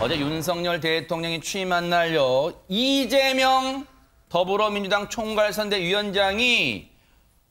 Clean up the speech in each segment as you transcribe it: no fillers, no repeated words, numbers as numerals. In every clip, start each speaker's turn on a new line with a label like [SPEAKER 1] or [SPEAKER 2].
[SPEAKER 1] 어제 윤석열 대통령이 취임한 날요. 이재명 더불어민주당 총괄선대위원장이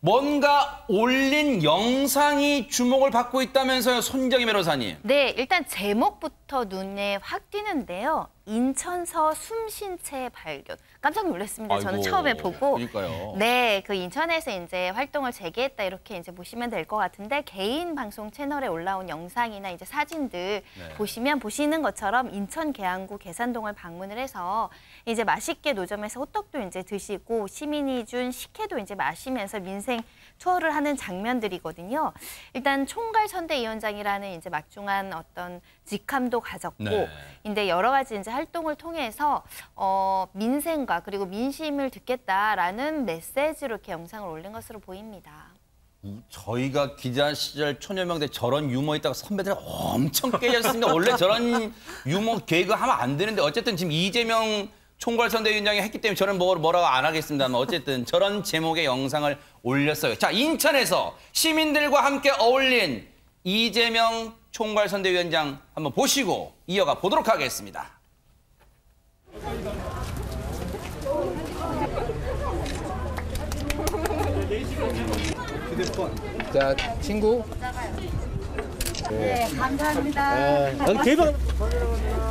[SPEAKER 1] 뭔가 올린 영상이 주목을 받고 있다면서요, 손정희 변호사님.
[SPEAKER 2] 네, 일단 제목부터 눈에 확 띄는데요. 인천서 숨쉰 채 발견. 깜짝 놀랐습니다. 저는
[SPEAKER 1] 아이고,
[SPEAKER 2] 처음에 보고.
[SPEAKER 1] 그러니까요.
[SPEAKER 2] 네, 그 인천에서 이제 활동을 재개했다 이렇게 이제 보시면 될 것 같은데 개인 방송 채널에 올라온 영상이나 이제 사진들 보시면 보시는 것처럼 인천 계양구 계산동을 방문을 해서 이제 맛있게 노점에서 호떡도 이제 드시고 시민이 준 식혜도 이제 마시면서 민생 투어를 하는 장면들이거든요. 일단 총괄선대위원장이라는 이제 막중한 어떤 직함도 가졌고, 근데 여러 가지 이제 활동을 통해서 민생과 그리고 민심을 듣겠다라는 메시지로 이렇게 영상을 올린 것으로 보입니다.
[SPEAKER 1] 저희가 기자 시절 천여 명대 저런 유머 있다가 선배들 엄청 깨졌습니다. 원래 저런 유머 개그 하면 안 되는데 어쨌든 지금 이재명 총괄선대위원장이 했기 때문에 저는 뭐라고 안 하겠습니다만 어쨌든 저런 제목의 영상을 올렸어요. 자, 인천에서 시민들과 함께 어울린 이재명 총괄선대위원장 한번 보시고 이어가 보도록 하겠습니다.
[SPEAKER 3] 자, 친구.
[SPEAKER 2] 네, 감사합니다.
[SPEAKER 4] 여기 대박.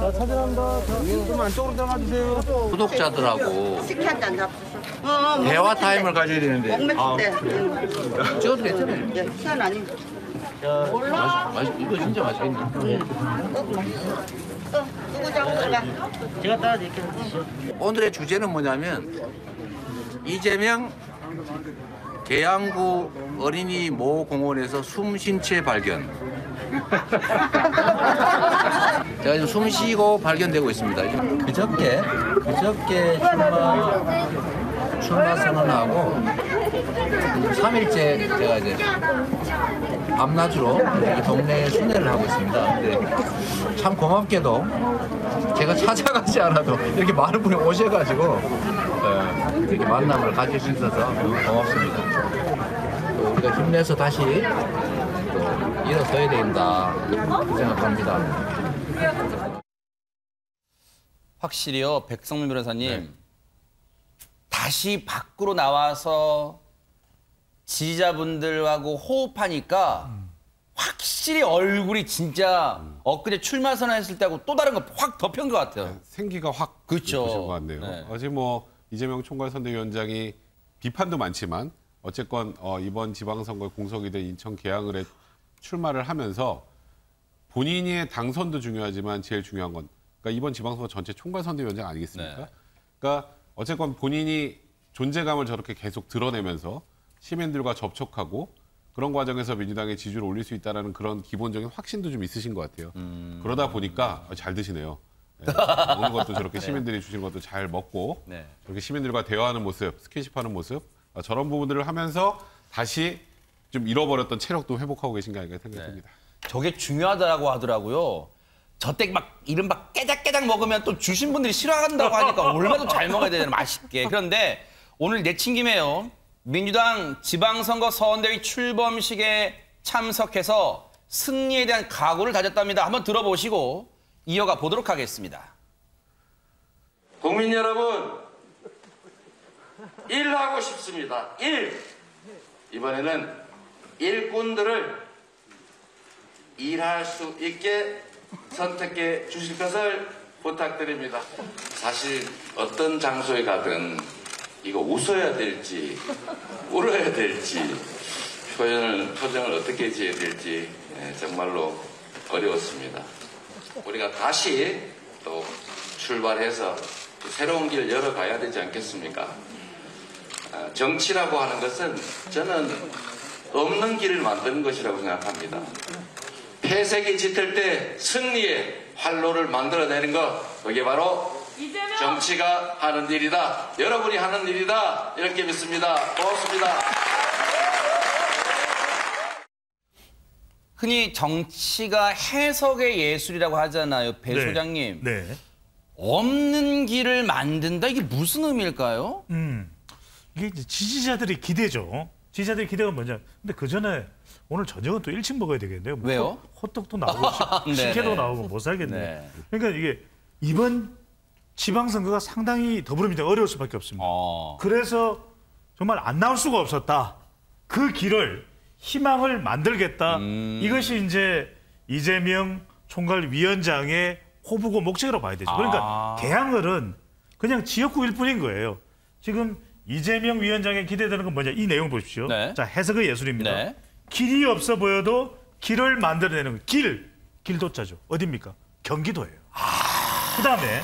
[SPEAKER 4] 자, 사진합니다. 좀 안쪽으로 들어가주세요.
[SPEAKER 3] 구독자들하고
[SPEAKER 5] 식혜 한잔 잡수셔.
[SPEAKER 3] 대화 타임을 가져야 되는데.
[SPEAKER 5] 먹을 때.
[SPEAKER 3] 찍어도 괜찮아요.
[SPEAKER 5] 네, 시간 아니.
[SPEAKER 3] 이거 진짜 맛있겠네.
[SPEAKER 5] 누구 잡수가?
[SPEAKER 4] 제가 따라드릴게요.
[SPEAKER 3] 오늘의 주제는 뭐냐면 이재명 계양구 어린이 모 공원에서 숨쉰 채 발견. 제가 지금 숨 쉬고 발견되고 있습니다. 그저께 출마 선언하고 3일째 제가 이제 밤낮으로 이 동네에 순회를 하고 있습니다. 근데 참 고맙게도 제가 찾아가지 않아도 이렇게 많은 분이 오셔가지고 이렇게 만남을 가질 수 있어서 너무 고맙습니다. 또 우리가 힘내서 다시 또 일어서야 된다 그 생각합니다.
[SPEAKER 1] 확실히요, 백성민 변호사님. 다시 밖으로 나와서 지지자분들하고 호흡하니까 확실히 얼굴이 진짜 엊그제 출마 선언했을 때하고 또 다른 거 확 덮인 것 같아요.
[SPEAKER 6] 생기가 확
[SPEAKER 1] 그렇죠.
[SPEAKER 6] 것 같네요.
[SPEAKER 1] 네.
[SPEAKER 6] 어제 뭐 이재명 총괄선대위원장이 비판도 많지만 어쨌건 이번 지방선거에 공석이 된 인천 계양을에 출마를 하면서 본인의 당선도 중요하지만 제일 중요한 건 그러니까 이번 지방선거 전체 총괄선대위원장 아니겠습니까?
[SPEAKER 1] 네.
[SPEAKER 6] 그러니까 어쨌건 본인이 존재감을 저렇게 계속 드러내면서 시민들과 접촉하고 그런 과정에서 민주당의 지지를 올릴 수 있다는 그런 기본적인 확신도 좀 있으신 것 같아요. 그러다 보니까 잘 드시네요. 네. 먹는 것도 저렇게 시민들이 주시는 것도 잘 먹고 저렇게 시민들과 대화하는 모습, 스킨십하는 모습 저런 부분들을 하면서 다시 좀 잃어버렸던 체력도 회복하고 계신 게 아닌가 생각됩니다.
[SPEAKER 1] 저게 중요하다고 하더라고요. 저때 막 이른바 깨작깨작 먹으면 또 주신 분들이 싫어한다고 하니까 얼마나 잘 먹어야 되나 맛있게. 그런데 오늘 내친 김에요. 민주당 지방선거 서원대위 출범식에 참석해서 승리에 대한 각오를 다졌답니다. 한번 들어보시고 이어가 보도록 하겠습니다.
[SPEAKER 7] 국민 여러분, 일하고 싶습니다. 이번에는 일꾼들을 일할 수 있게 선택해 주실 것을 부탁드립니다. 사실 어떤 장소에 가든 이거 웃어야 될지 울어야 될지 표정을 어떻게 지어야 될지 정말로 어려웠습니다. 우리가 다시 또 출발해서 새로운 길을 열어가야 되지 않겠습니까? 정치라고 하는 것은 저는 없는 길을 만드는 것이라고 생각합니다. 폐색이 짙을 때 승리의 활로를 만들어내는 것, 그게 바로 정치가 하는 일이다. 여러분이 하는 일이다. 이렇게 믿습니다. 고맙습니다.
[SPEAKER 1] 흔히 정치가 해석의 예술이라고 하잖아요. 배 소장님.
[SPEAKER 8] 네.
[SPEAKER 1] 없는 길을 만든다? 이게 무슨 의미일까요?
[SPEAKER 8] 이게 이제 지지자들의 기대죠. 지지자들의 기대가 뭐냐. 근데 그 전에 오늘 저녁은 또 일찍 먹어야 되겠네요. 뭐
[SPEAKER 1] 왜요?
[SPEAKER 8] 호떡도 나오고
[SPEAKER 1] 네,
[SPEAKER 8] 식혜도
[SPEAKER 1] 네.
[SPEAKER 8] 나오고 못 살겠네요.
[SPEAKER 1] 네.
[SPEAKER 8] 그러니까 이게 이번 지방선거가 상당히 더불어민주당 어려울 수밖에 없습니다. 그래서 정말 안 나올 수가 없었다. 그 길을 희망을 만들겠다. 이것이 이제 이재명 총괄위원장의 호부고 목적이라고 봐야 되죠. 그러니까 개항을은 그냥 지역구일 뿐인 거예요. 지금 이재명 위원장에 기대되는 건 뭐냐. 이 내용 보십시오.
[SPEAKER 1] 네.
[SPEAKER 8] 자, 해석의 예술입니다.
[SPEAKER 1] 네.
[SPEAKER 8] 길이 없어 보여도 길을 만들어내는 길도자죠. 어딥니까? 경기도예요. 그다음에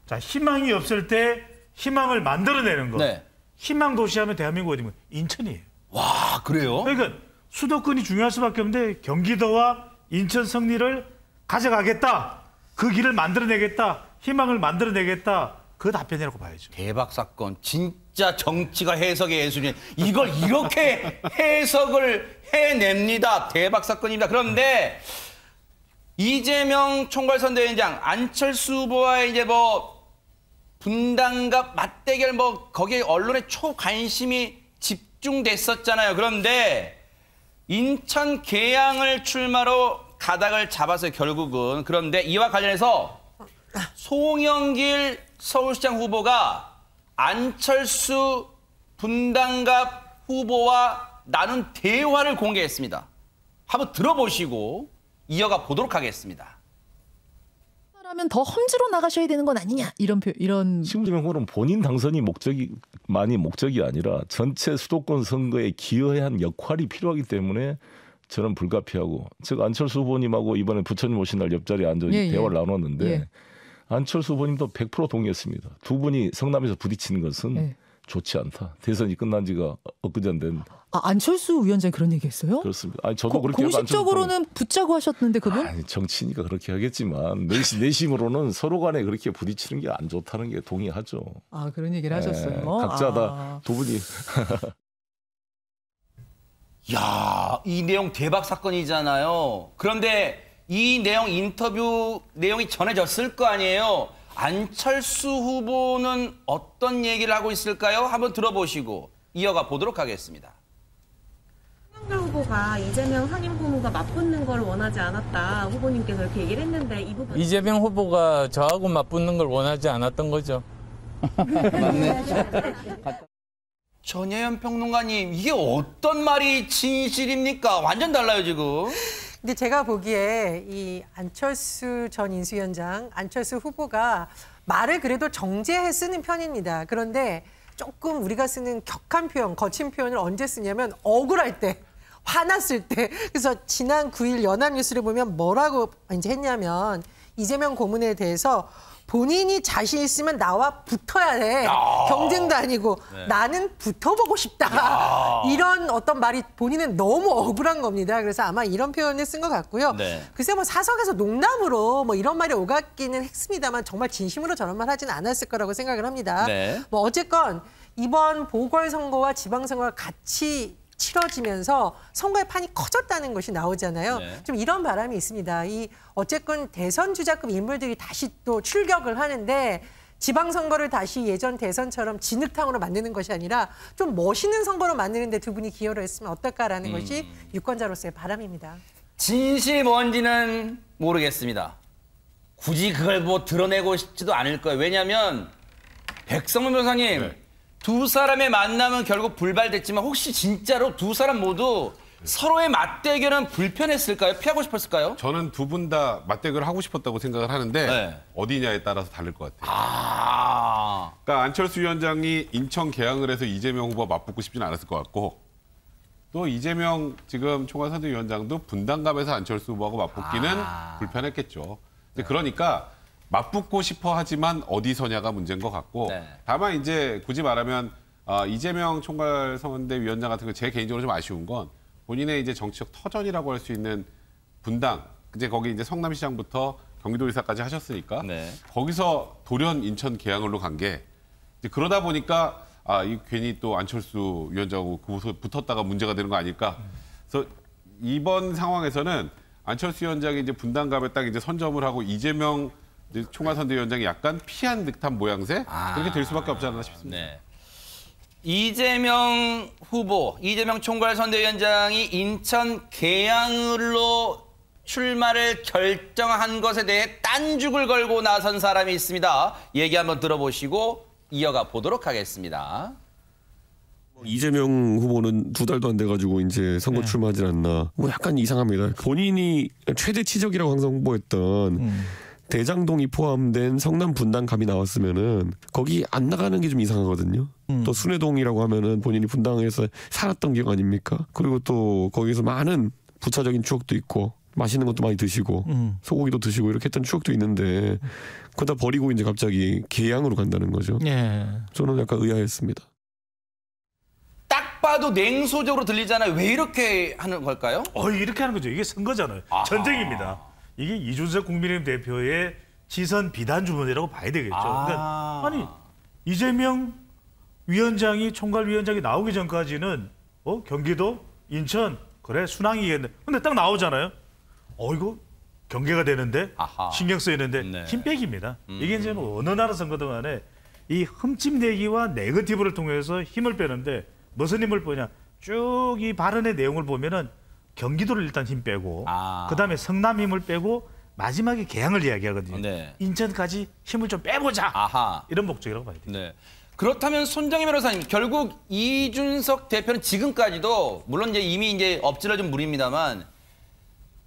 [SPEAKER 8] 자, 희망이 없을 때 희망을 만들어내는 거.
[SPEAKER 1] 네.
[SPEAKER 8] 희망 도시하면 대한민국 어디입니까? 인천이에요.
[SPEAKER 1] 와, 그래요?
[SPEAKER 8] 그러니까 수도권이 중요할 수밖에 없는데 경기도와 인천 승리를 가져가겠다. 그 길을 만들어내겠다. 희망을 만들어내겠다. 그 답변이라고 봐야죠.
[SPEAKER 1] 대박 사건. 진짜 정치가 해석의 예술인. 이걸 이렇게 해석을 해냅니다. 대박 사건입니다. 그런데 이재명 총괄선대위원장 안철수 후보와의 이제 뭐 분당과 맞대결 뭐 거기에 언론의 초관심이 집중됐었잖아요. 그런데 인천 계양을 출마로 가닥을 잡아서 결국은 그런데 이와 관련해서 송영길 서울시장 후보가 안철수 분당갑 후보와 나눈 대화를 공개했습니다. 한번 들어보시고 이어가 보도록 하겠습니다.
[SPEAKER 9] 하면 더 험지로 나가셔야 되는 건 아니냐 이런
[SPEAKER 10] 이재명 후보는 본인 당선이 목적이 아니라 전체 수도권 선거에 기여해야 한 역할이 필요하기 때문에 저는 불가피하고 즉 안철수 후보님하고 이번에 부처님 오신 날 옆자리에 앉아 대화를 나눴는데 안철수 후보님도 100% 동의했습니다. 두 분이 성남에서 부딪히는 것은 좋지 않다. 대선이 끝난 지가 엊그제인데.
[SPEAKER 9] 안철수 위원장이 그런 얘기했어요?
[SPEAKER 10] 그렇습니다. 아니 저도 그렇게
[SPEAKER 9] 공식적으로는 붙자고 하셨는데 그분?
[SPEAKER 10] 아니 정치니까 그렇게 하겠지만 내심으로는 서로 간에 그렇게 부딪히는 게 안 좋다는 게 동의하죠.
[SPEAKER 9] 그런 얘기를 하셨어요.
[SPEAKER 10] 각자 다 두 분이.
[SPEAKER 1] 야, 이 내용 대박 사건이잖아요. 그런데 이 내용 인터뷰 내용이 전해졌을 거 아니에요. 안철수 후보는 어떤 얘기를 하고 있을까요? 한번 들어보시고 이어가 보도록 하겠습니다.
[SPEAKER 11] 송영길 후보가 이재명 상임 후보가 맞붙는 걸 원하지 않았다. 후보님께서 이렇게 얘기를 했는데 이 부분
[SPEAKER 12] 이재명 후보가 저하고 맞붙는 걸 원하지 않았던 거죠.
[SPEAKER 1] 맞네. 전혜연 평론가님, 이게 어떤 말이 진실입니까? 완전 달라요, 지금.
[SPEAKER 13] 근데 제가 보기에 이 안철수 전 인수위원장, 안철수 후보가 말을 그래도 정제해 쓰는 편입니다. 그런데 조금 우리가 쓰는 격한 표현, 거친 표현을 언제 쓰냐면 억울할 때, 화났을 때. 그래서 지난 9일 연합뉴스를 보면 뭐라고 이제 했냐면 이재명 고문에 대해서 본인이 자신 있으면 나와 붙어야 돼. 경쟁도 아니고 나는 붙어보고 싶다. 이런 어떤 말이 본인은 너무 억울한 겁니다. 그래서 아마 이런 표현을 쓴 것 같고요. 글쎄 뭐 사석에서 농담으로 뭐 이런 말이 오갔기는 했습니다만 정말 진심으로 저런 말 하진 않았을 거라고 생각을 합니다. 뭐 어쨌건 이번 보궐선거와 지방선거가 같이 치러지면서 선거의 판이 커졌다는 것이 나오잖아요. 좀 이런 바람이 있습니다. 이 어쨌건 대선 주자급 인물들이 다시 또 출격을 하는데 지방선거를 다시 예전 대선처럼 진흙탕으로 만드는 것이 아니라 좀 멋있는 선거로 만드는 데 두 분이 기여를 했으면 어떨까라는 것이 유권자로서의 바람입니다.
[SPEAKER 1] 진실이 뭔지는 모르겠습니다. 굳이 그걸 뭐 드러내고 싶지도 않을 거예요. 왜냐하면 백성문 변호사님 두 사람의 만남은 결국 불발됐지만 혹시 진짜로 두 사람 모두 서로의 맞대결은 불편했을까요? 피하고 싶었을까요?
[SPEAKER 6] 저는 두 분 다 맞대결을 하고 싶었다고 생각을 하는데 어디냐에 따라서 다를 것 같아요. 그러니까 안철수 위원장이 인천 계양을 해서 이재명 후보와 맞붙고 싶지는 않았을 것 같고 또 이재명 지금 총괄선대위원장도 분당갑에서 안철수 후보하고 맞붙기는 불편했겠죠. 그러니까 맞붙고 싶어 하지만 어디서냐가 문제인 것 같고 다만 이제 굳이 말하면 이재명 총괄선대위원장 같은 거 제 개인적으로 좀 아쉬운 건 본인의 이제 정치적 터전이라고 할 수 있는 분당 이제 거기 이제 성남시장부터 경기도지사까지 하셨으니까 거기서 돌연 인천 계양을로 간 게 그러다 보니까 이 괜히 또 안철수 위원장하고 붙었다가 문제가 되는 거 아닐까. 그래서 이번 상황에서는 안철수 위원장이 이제 분당갑에 딱 이제 선점을 하고 이재명 총괄선대위원장이 약간 피한 듯한 모양새 그렇게 될 수밖에 없지 않나 싶습니다.
[SPEAKER 1] 이재명 후보, 이재명 총괄선대위원장이 인천 계양으로 출마를 결정한 것에 대해 딴죽을 걸고 나선 사람이 있습니다. 얘기 한번 들어보시고 이어가 보도록 하겠습니다.
[SPEAKER 14] 이재명 후보는 2달도 안 돼가지고 이제 선거 출마하지 않나. 뭐 약간 이상합니다. 본인이 최대 치적이라고 항상 홍보했던 대장동이 포함된 성남 분당갑이 나왔으면은 거기 안 나가는 게 좀 이상하거든요. 또 순회동이라고 하면은 본인이 분당에서 살았던 기억 아닙니까? 그리고 또 거기서 많은 부차적인 추억도 있고 맛있는 것도 많이 드시고 소고기도 드시고 이렇게 했던 추억도 있는데 그거 다 버리고 이제 갑자기 계양으로 간다는 거죠. 저는 약간 의아했습니다.
[SPEAKER 1] 딱 봐도 냉소적으로 들리잖아요. 왜 이렇게 하는 걸까요?
[SPEAKER 8] 이렇게 하는 거죠. 이게 선거잖아요. 전쟁입니다. 이게 이준석 국민의힘 대표의 지선 비단 주문이라고 봐야 되겠죠. 그러니까 아니 이재명 위원장이 총괄위원장이 나오기 전까지는 경기도, 인천 그래 순항이겠네. 근데 딱 나오잖아요. 이거 경계가 되는데 신경 쓰이는데 힘 빼기입니다. 이게 이제 어느 나라 선거든 간에 이 흠집내기와 네거티브를 통해서 힘을 빼는데 무슨 힘을 빼냐. 쭉 이 발언의 내용을 보면은 경기도를 일단 힘 빼고 그다음에 성남 힘을 빼고 마지막에 계양을 이야기하거든요. 인천까지 힘을 좀 빼보자. 이런 목적이라고 봐야 돼요.
[SPEAKER 1] 네. 그렇다면 손정희 변호사님, 결국 이준석 대표는 지금까지도 물론 이제 이미 이제 엎질러진 물입니다만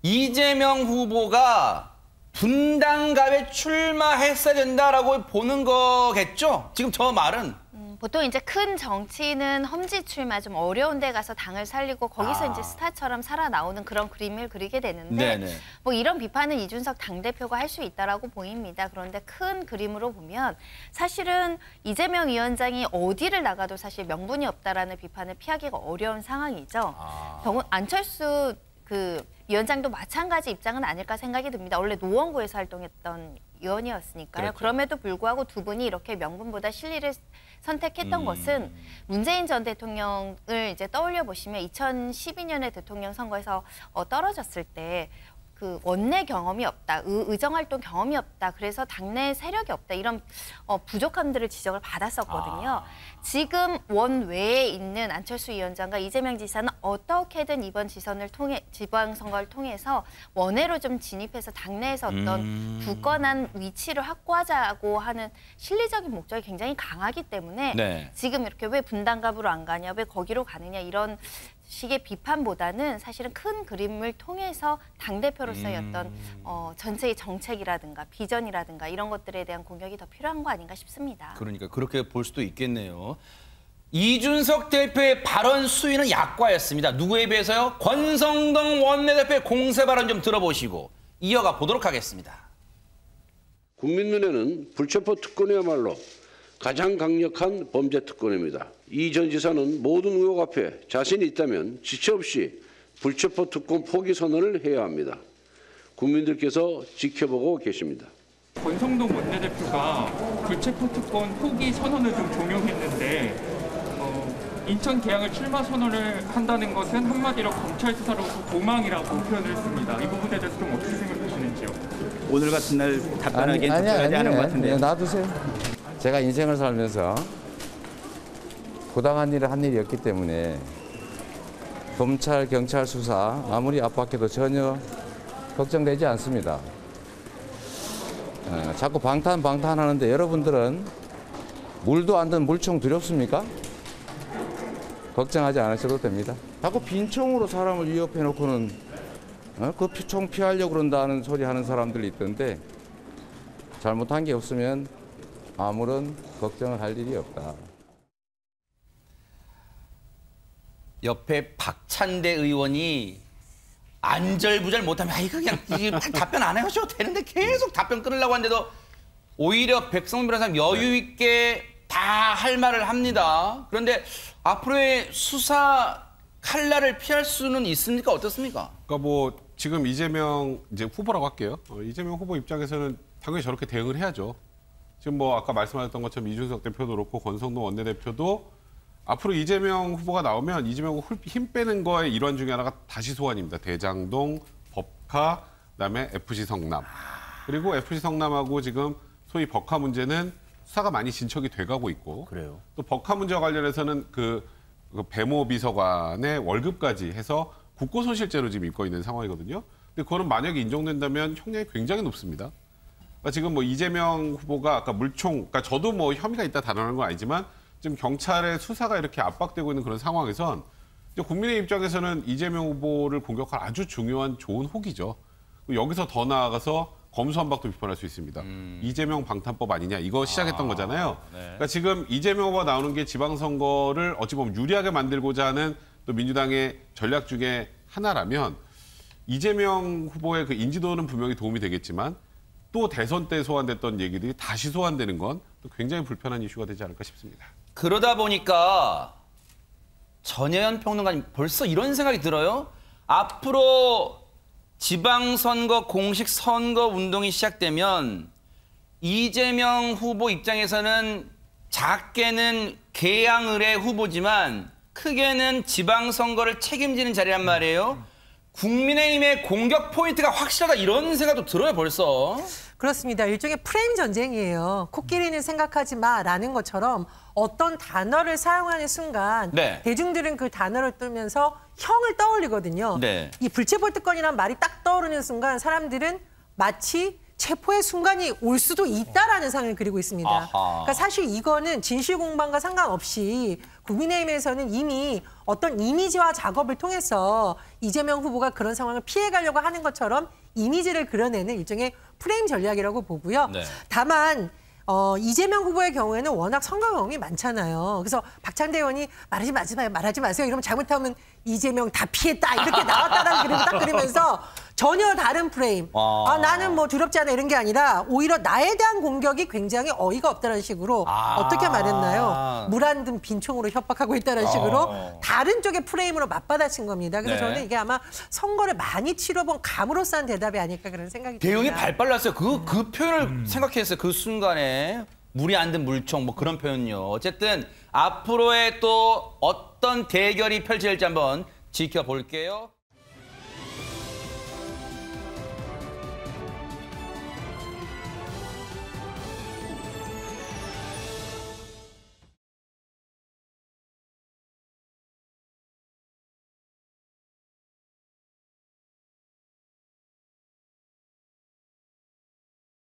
[SPEAKER 1] 이재명 후보가 분당갑에 출마했어야 된다라고 보는 거겠죠? 지금 저 말은.
[SPEAKER 2] 보통 이제 큰 정치는 험지 출마 좀 어려운 데 가서 당을 살리고 거기서 이제 스타처럼 살아나오는 그런 그림을 그리게 되는데 뭐 이런 비판은 이준석 당대표가 할 수 있다라고 보입니다. 그런데 큰 그림으로 보면 사실은 이재명 위원장이 어디를 나가도 사실 명분이 없다라는 비판을 피하기가 어려운 상황이죠. 안철수 위원장도 마찬가지 입장은 아닐까 생각이 듭니다. 원래 노원구에서 활동했던 의원이었으니까요. 그럼에도 불구하고 두 분이 이렇게 명분보다 실리를 선택했던 것은 문재인 전 대통령을 이제 떠올려 보시면 2012년에 대통령 선거에서 떨어졌을 때 그 원내 경험이 없다, 의정 활동 경험이 없다, 그래서 당내 세력이 없다 이런 부족함들을 지적을 받았었거든요. 지금 원외에 있는 안철수 위원장과 이재명 지사는 어떻게든 이번 지방선거를 통해서 원외로 좀 진입해서 당내에서 어떤 굳건한 위치를 확보하자고 하는 실리적인 목적이 굉장히 강하기 때문에 지금 이렇게 왜 분당갑으로 안 가냐, 왜 거기로 가느냐 이런 식의 비판보다는 사실은 큰 그림을 통해서 당대표로서의 어떤 전체의 정책이라든가 비전이라든가 이런 것들에 대한 공격이 더 필요한 거 아닌가 싶습니다.
[SPEAKER 1] 그러니까 그렇게 볼 수도 있겠네요. 이준석 대표의 발언 수위는 약과였습니다. 누구에 비해서요? 권성동 원내대표의 공세 발언 좀 들어보시고 이어가 보도록 하겠습니다.
[SPEAKER 15] 국민 눈에는 불체포 특권이야말로 가장 강력한 범죄 특권입니다. 이 전 지사는 모든 의혹 앞에 자신이 있다면 지체 없이 불체포 특권 포기 선언을 해야 합니다. 국민들께서 지켜보고 계십니다.
[SPEAKER 16] 권성동 원내대표가 불체포 특권 포기 선언을 좀 종용했는데 인천 계양을 출마 선언을 한다는 것은 한마디로 검찰 수사로서 도망이라고 표현을 했습니다. 이 부분에 대해서 좀 어떻게 생각하시는지요?
[SPEAKER 17] 오늘 같은 날 답변하기엔 답변하지 않은 것 같은데요.
[SPEAKER 18] 놔두세요. 제가 인생을 살면서 부당한 일을 한 일이 없기 때문에 검찰, 경찰 수사 아무리 압박해도 전혀 걱정되지 않습니다. 자꾸 방탄하는데 여러분들은 물도 안 든 물총 두렵습니까? 걱정하지 않으셔도 됩니다. 자꾸 빈총으로 사람을 위협해놓고는 그 총 피하려고 그런다는 소리 하는 사람들이 있던데 잘못한 게 없으면 아무런 걱정을 할 일이 없다.
[SPEAKER 1] 옆에 박찬대 의원이 안절부절 못하면 그냥 답변 안 해주셔도 되는데 계속 답변 끊으려고 하는데도 오히려 백성민 변호사님 여유 있게 다 할 말을 합니다. 그런데 앞으로의 수사 칼날을 피할 수는 있습니까? 어떻습니까?
[SPEAKER 6] 그러니까 뭐 지금 이재명 이제 후보라고 할게요. 이재명 후보 입장에서는 당연히 저렇게 대응을 해야죠. 지금 뭐 아까 말씀하셨던 것처럼 이준석 대표도 그렇고 권성동 원내대표도 앞으로 이재명 후보가 나오면 이재명 후보 힘 빼는 거의 일환 중에 하나가 다시 소환입니다. 대장동, 법카, 그다음에 FC 성남. 그리고 FC 성남하고 지금 소위 법카 문제는 수사가 많이 진척이 돼가고 있고
[SPEAKER 1] 그래요.
[SPEAKER 6] 또 법카 문제와 관련해서는 그 배모 비서관의 월급까지 해서 국고손실죄로 지금 입고 있는 상황이거든요. 근데 그거는 만약에 인정된다면 형량이 굉장히 높습니다. 그러니까 지금 뭐 이재명 후보가 아까 물총, 그러니까 저도 뭐 혐의가 있다 단언한 건 아니지만 지금 경찰의 수사가 이렇게 압박되고 있는 그런 상황에선 이제 국민의 입장에서는 이재명 후보를 공격할 아주 중요한 좋은 혹이죠. 여기서 더 나아가서 검수완박도 비판할 수 있습니다. 이재명 방탄법 아니냐 이거 시작했던 거잖아요.
[SPEAKER 1] 네.
[SPEAKER 6] 그러니까 지금 이재명 후보가 나오는 게 지방선거를 어찌 보면 유리하게 만들고자 하는 또 민주당의 전략 중에 하나라면 이재명 후보의 그 인지도는 분명히 도움이 되겠지만 또 대선 때 소환됐던 얘기들이 다시 소환되는 건 또 굉장히 불편한 이슈가 되지 않을까 싶습니다.
[SPEAKER 1] 그러다 보니까 전혜연 평론가님 벌써 이런 생각이 들어요. 앞으로 지방선거 공식 선거 운동이 시작되면 이재명 후보 입장에서는 작게는 개항을의 후보지만 크게는 지방선거를 책임지는 자리란 말이에요. 국민의힘의 공격 포인트가 확실하다 이런 생각도 들어요 벌써.
[SPEAKER 13] 그렇습니다. 일종의 프레임 전쟁이에요. 코끼리는 생각하지 마라는 것처럼 어떤 단어를 사용하는 순간
[SPEAKER 1] 네.
[SPEAKER 13] 대중들은 그 단어를 뜨면서 형을 떠올리거든요.
[SPEAKER 1] 네.
[SPEAKER 13] 이 불체포 특권이란 말이 딱 떠오르는 순간 사람들은 마치 체포의 순간이 올 수도 있다라는 상을 그리고 있습니다.
[SPEAKER 1] 아하.
[SPEAKER 13] 그러니까 사실 이거는 진실 공방과 상관없이 국민의힘에서는 이미 어떤 이미지화 작업을 통해서 이재명 후보가 그런 상황을 피해가려고 하는 것처럼 이미지를 그려내는 일종의 프레임 전략이라고 보고요.
[SPEAKER 1] 네.
[SPEAKER 13] 다만 이재명 후보의 경우에는 워낙 선거 경험이 많잖아요. 그래서 박찬대 의원이 말하지 마세요. 이러면 잘못하면 이재명 다 피했다 이렇게 나왔다라는 그림을 딱 그리면서 전혀 다른 프레임. 나는 뭐 두렵지 않아 이런 게 아니라 오히려 나에 대한 공격이 굉장히 어이가 없다는 식으로 어떻게 말했나요? 물 안 든 빈총으로 협박하고 있다는 식으로 다른 쪽의 프레임으로 맞받아친 겁니다. 그래서
[SPEAKER 1] 네.
[SPEAKER 13] 저는 이게 아마 선거를 많이 치러본 감으로써 한 대답이 아닐까 그런 생각이 듭니다.
[SPEAKER 1] 대응이 발빨랐어요. 그 표현을 생각했어요. 그 순간에 물이 안 든 물총 뭐 그런 표현요. 어쨌든 앞으로의 또 어떤 대결이 펼쳐질지 한번 지켜볼게요.